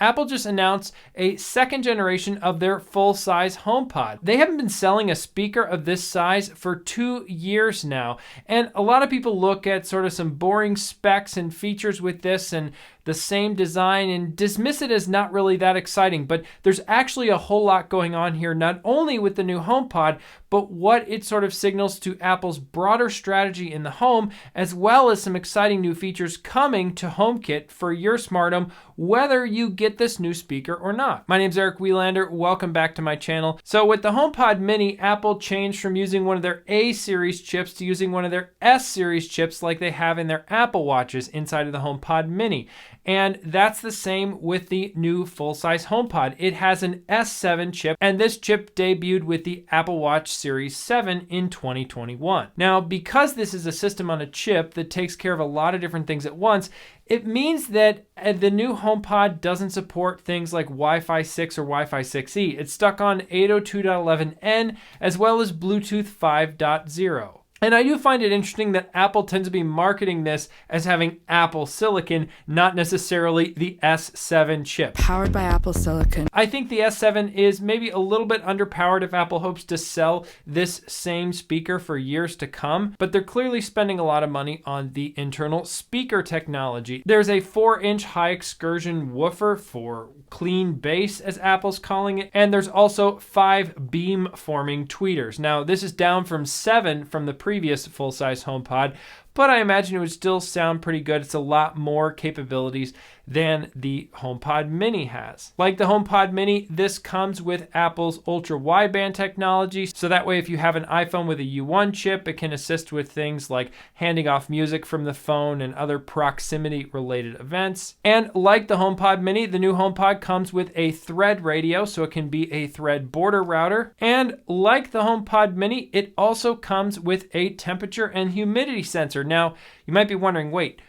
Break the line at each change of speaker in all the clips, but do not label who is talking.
Apple just announced a second generation of their full-size HomePod. They haven't been selling a speaker of this size for 2 years now, and a lot of people look at sort of some boring specs and features with this and the same design and dismiss it as not really that exciting, but there's actually a whole lot going on here, not only with the new HomePod, but what it sort of signals to Apple's broader strategy in the home, as well as some exciting new features coming to HomeKit for your smart home, whether you get this new speaker or not. My name's Eric Welander. Welcome back to my channel. So with the HomePod Mini, Apple changed from using one of their A series chips to using one of their S series chips like they have in their Apple Watches inside of the HomePod Mini. And that's the same with the new full-size HomePod. It has an S7 chip, and this chip debuted with the Apple Watch Series 7 in 2021. Now, because this is a system on a chip that takes care of a lot of different things at once, it means that the new HomePod doesn't support things like Wi-Fi 6 or Wi-Fi 6E. It's stuck on 802.11n as well as Bluetooth 5.0. And I do find it interesting that Apple tends to be marketing this as having Apple Silicon, not necessarily the S7 chip.
Powered by Apple Silicon.
I think the S7 is maybe a little bit underpowered if Apple hopes to sell this same speaker for years to come, but they're clearly spending a lot of money on the internal speaker technology. There's a 4-inch high excursion woofer for clean bass, as Apple's calling it, and there's also 5 beam forming tweeters. Now, this is down from 7 from the previous full-size HomePod, but I imagine it would still sound pretty good. It's a lot more capabilities than the HomePod Mini has. Like the HomePod Mini, this comes with Apple's ultra-wideband technology, so that way if you have an iPhone with a U1 chip, it can assist with things like handing off music from the phone and other proximity-related events. And like the HomePod Mini, the new HomePod comes with a Thread radio, so it can be a Thread border router. And like the HomePod Mini, it also comes with a temperature and humidity sensor. Now, you might be wondering, wait,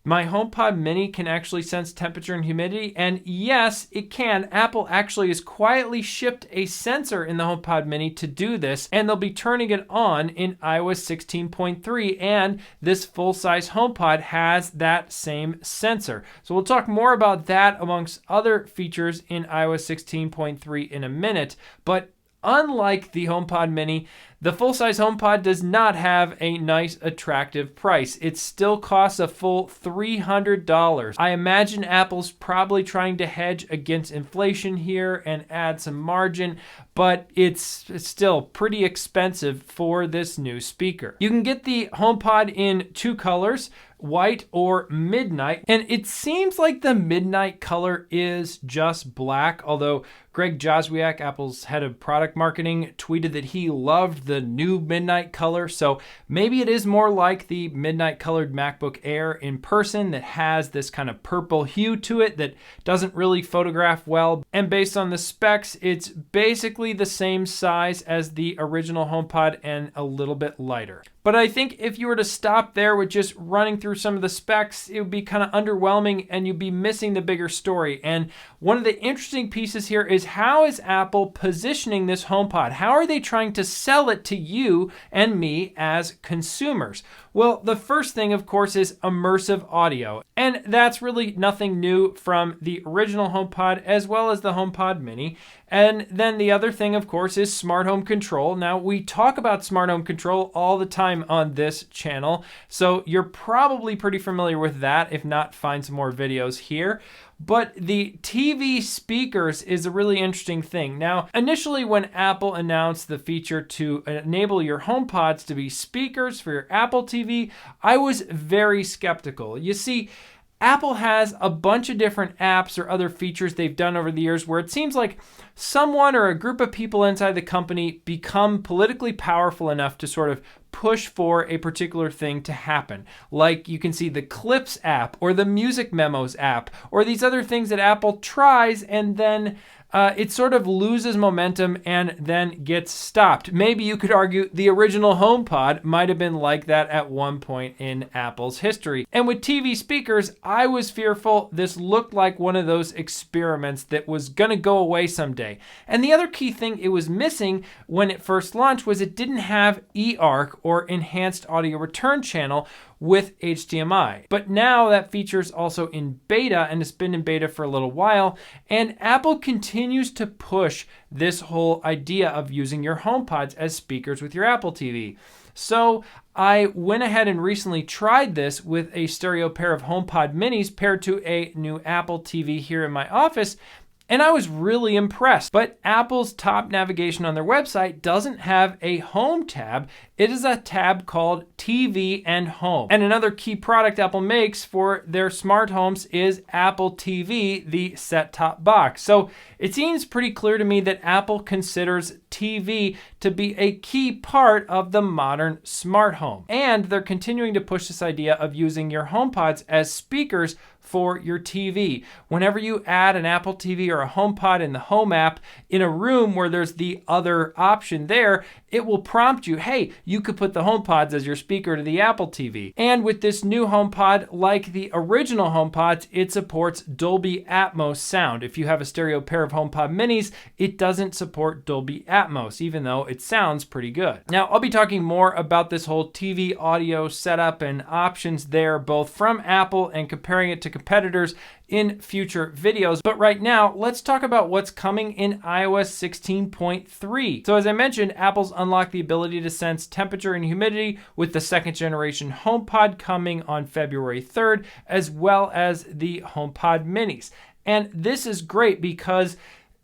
my HomePod Mini can actually sense temperature and humidity? And yes, it can. Apple actually has quietly shipped a sensor in the HomePod Mini to do this, and they'll be turning it on in iOS 16.3, and this full-size HomePod has that same sensor. So we'll talk more about that amongst other features in iOS 16.3 in a minute, but unlike the HomePod Mini, the full-size HomePod does not have a nice, attractive price. It still costs a full $300. I imagine Apple's probably trying to hedge against inflation here and add some margin, but it's still pretty expensive for this new speaker. You can get the HomePod in 2 colors, white or midnight, and it seems like the midnight color is just black, although Greg Joswiak, Apple's head of product marketing, tweeted that he loved the new midnight color, so maybe it is more like the midnight colored MacBook Air in person that has this kind of purple hue to it that doesn't really photograph well, and based on the specs, it's basically the same size as the original HomePod and a little bit lighter. But I think if you were to stop there with just running through some of the specs, it would be kind of underwhelming and you'd be missing the bigger story. And one of the interesting pieces here is, how is Apple positioning this HomePod? How are they trying to sell it to you and me as consumers? Well, the first thing, of course, is immersive audio. And that's really nothing new from the original HomePod as well as the HomePod Mini. And then the other thing, of course, is smart home control. Now, we talk about smart home control all the time on this channel, so you're probably pretty familiar with that. If not, find some more videos here. But the TV speakers is a really interesting thing. Now, initially when Apple announced the feature to enable your HomePods to be speakers for your Apple TV, I was very skeptical. You see, Apple has a bunch of different apps or other features they've done over the years where it seems like someone or a group of people inside the company become politically powerful enough to sort of push for a particular thing to happen. Like you can see the Clips app or the Music Memos app or these other things that Apple tries and then it sort of loses momentum and then gets stopped. Maybe you could argue the original HomePod might have been like that at one point in Apple's history. And with TV speakers, I was fearful this looked like one of those experiments that was going to go away someday. And the other key thing it was missing when it first launched was it didn't have eARC, or Enhanced Audio Return Channel, with HDMI. But now that feature is also in beta, and it's been in beta for a little while, and Apple continues to push this whole idea of using your HomePods as speakers with your Apple TV. So I went ahead and recently tried this with a stereo pair of HomePod minis paired to a new Apple TV here in my office, and I was really impressed. But Apple's top navigation on their website doesn't have a Home tab. It is a tab called TV and Home. And another key product Apple makes for their smart homes is Apple TV, the set-top box. So it seems pretty clear to me that Apple considers TV to be a key part of the modern smart home. And they're continuing to push this idea of using your HomePods as speakers for your TV. Whenever you add an Apple TV or a HomePod in the Home app in a room where there's the other option there, it will prompt you, hey, you could put the HomePods as your speaker to the Apple TV. And with this new HomePod, like the original HomePods, it supports Dolby Atmos sound. If you have a stereo pair of HomePod minis, it doesn't support Dolby Atmos, even though it sounds pretty good. Now, I'll be talking more about this whole TV audio setup and options there, both from Apple and comparing it to competitors in future videos. But right now, let's talk about what's coming in iOS 16.3. So as I mentioned, Apple's unlocked the ability to sense temperature and humidity with the second generation HomePod coming on February 3rd, as well as the HomePod minis. And this is great because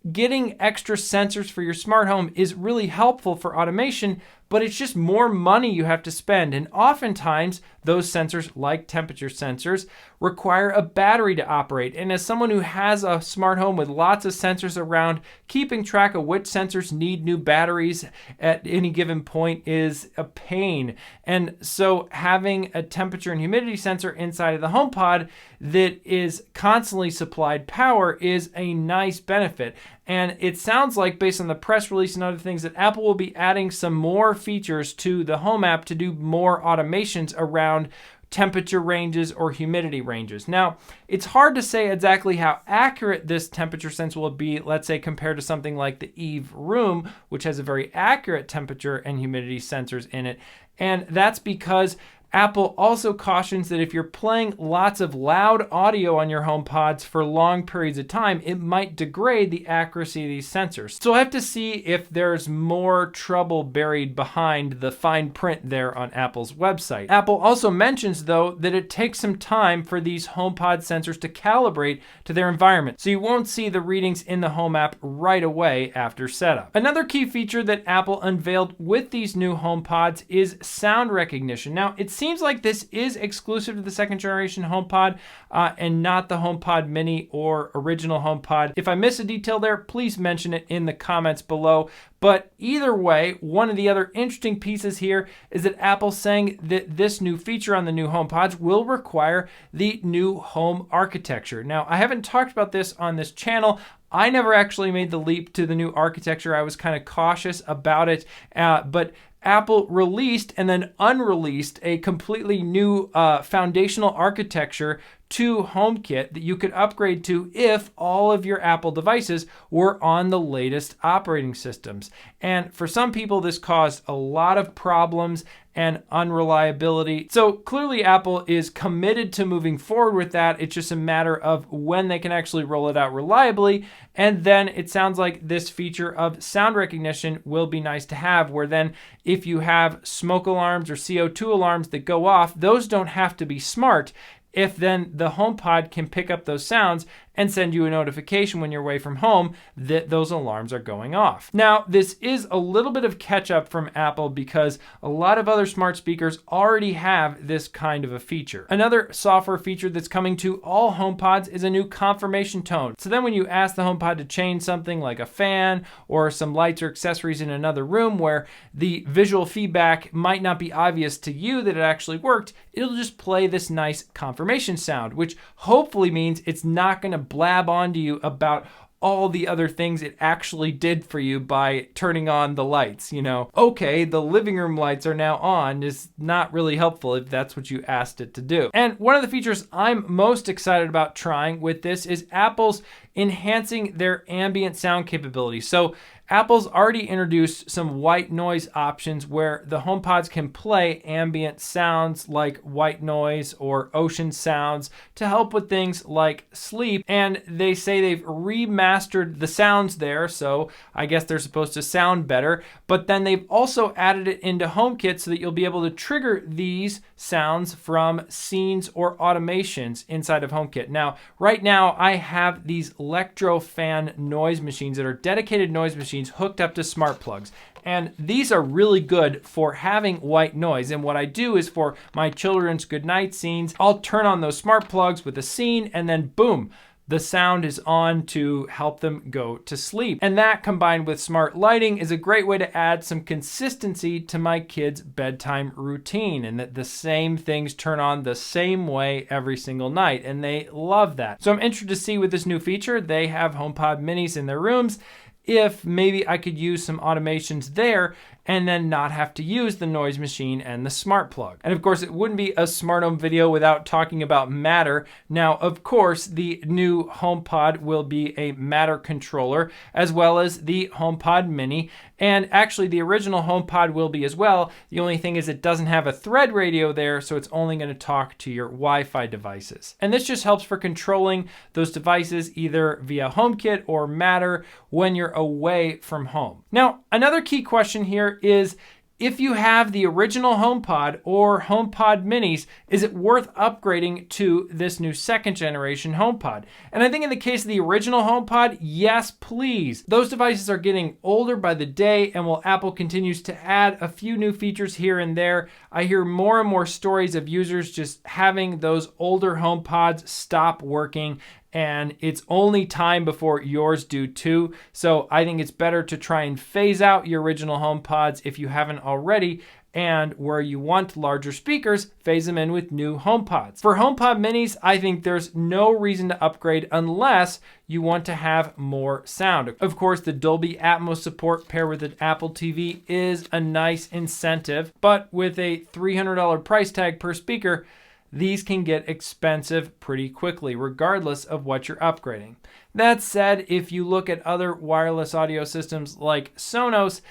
getting extra sensors for your smart home is really helpful for automation, but it's just more money you have to spend. And oftentimes, those sensors, like temperature sensors, require a battery to operate. And as someone who has a smart home with lots of sensors around, keeping track of which sensors need new batteries at any given point is a pain. And so having a temperature and humidity sensor inside of the HomePod that is constantly supplied power is a nice benefit. And it sounds like, based on the press release and other things, that Apple will be adding some more features to the Home app to do more automations around temperature ranges or humidity ranges. Now, it's hard to say exactly how accurate this temperature sense will be, let's say, compared to something like the Eve Room, which has a very accurate temperature and humidity sensors in it. And that's because Apple also cautions that if you're playing lots of loud audio on your HomePods for long periods of time, it might degrade the accuracy of these sensors. So I have to see if there's more trouble buried behind the fine print there on Apple's website. Apple also mentions, though, that it takes some time for these HomePod sensors to calibrate to their environment. So you won't see the readings in the Home app right away after setup. Another key feature that Apple unveiled with these new HomePods is sound recognition. Now, it seems like this is exclusive to the second generation HomePod and not the HomePod mini or original HomePod. If I miss a detail there, please mention it in the comments below. But either way, one of the other interesting pieces here is that Apple's saying that this new feature on the new HomePods will require the new home architecture. Now, I haven't talked about this on this channel. I never actually made the leap to the new architecture. I was kind of cautious about it, but Apple released and then unreleased a completely new foundational architecture to HomeKit that you could upgrade to if all of your Apple devices were on the latest operating systems. And for some people, this caused a lot of problems and unreliability. So clearly Apple is committed to moving forward with that. It's just a matter of when they can actually roll it out reliably. And then it sounds like this feature of sound recognition will be nice to have, where then if you have smoke alarms or CO2 alarms that go off, those don't have to be smart. If then the HomePod can pick up those sounds and send you a notification when you're away from home that those alarms are going off. Now, this is a little bit of catch up from Apple because a lot of other smart speakers already have this kind of a feature. Another software feature that's coming to all HomePods is a new confirmation tone. So then when you ask the HomePod to change something like a fan or some lights or accessories in another room where the visual feedback might not be obvious to you that it actually worked, it'll just play this nice confirmation sound, which hopefully means it's not going to blab onto you about all the other things it actually did for you by turning on the lights. Okay, the living room lights are now on is not really helpful if that's what you asked it to do. And one of the features I'm most excited about trying with this is Apple's enhancing their ambient sound capability. So Apple's already introduced some white noise options where the HomePods can play ambient sounds like white noise or ocean sounds to help with things like sleep. And they say they've remastered the sounds there, so I guess they're supposed to sound better. But then they've also added it into HomeKit so that you'll be able to trigger these sounds from scenes or automations inside of HomeKit. Now, right now, I have these Electrofan noise machines that are dedicated noise machines hooked up to smart plugs. And these are really good for having white noise. And what I do is for my children's goodnight scenes, I'll turn on those smart plugs with a scene and then boom, the sound is on to help them go to sleep. And that combined with smart lighting is a great way to add some consistency to my kids' bedtime routine, and that the same things turn on the same way every single night. And they love that. So I'm interested to see with this new feature, they have HomePod minis in their rooms, if maybe I could use some automations there and then not have to use the noise machine and the smart plug. And of course, it wouldn't be a smart home video without talking about Matter. Now, of course, the new HomePod will be a Matter controller, as well as the HomePod Mini. And actually, the original HomePod will be as well. The only thing is it doesn't have a thread radio there, so it's only going to talk to your Wi-Fi devices. And this just helps for controlling those devices either via HomeKit or Matter when you're away from home. Now, another key question here is, if you have the original HomePod or HomePod minis, is it worth upgrading to this new second generation HomePod? And I think in the case of the original HomePod, yes, please. Those devices are getting older by the day, and while Apple continues to add a few new features here and there, I hear more and more stories of users just having those older HomePods stop working, and it's only time before yours do too. So I think it's better to try and phase out your original HomePods if you haven't already, and where you want larger speakers, phase them in with new HomePods. For HomePod minis, I think there's no reason to upgrade unless you want to have more sound. Of course, the Dolby Atmos support paired with an Apple TV is a nice incentive, but with a $300 price tag per speaker, these can get expensive pretty quickly, regardless of what you're upgrading. That said, if you look at other wireless audio systems like Sonos,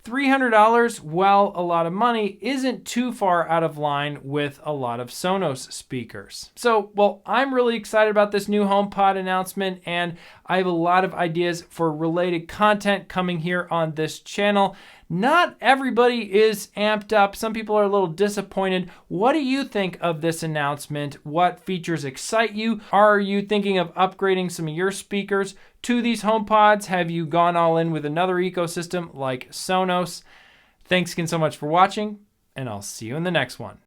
$300, while a lot of money, isn't too far out of line with a lot of Sonos speakers. So, well, I'm really excited about this new HomePod announcement, and I have a lot of ideas for related content coming here on this channel. Not everybody is amped up. Some people are a little disappointed. What do you think of this announcement? What features excite you? Are you thinking of upgrading some of your speakers to these HomePods? Have you gone all in with another ecosystem like Sonos? Thanks again so much for watching, and I'll see you in the next one.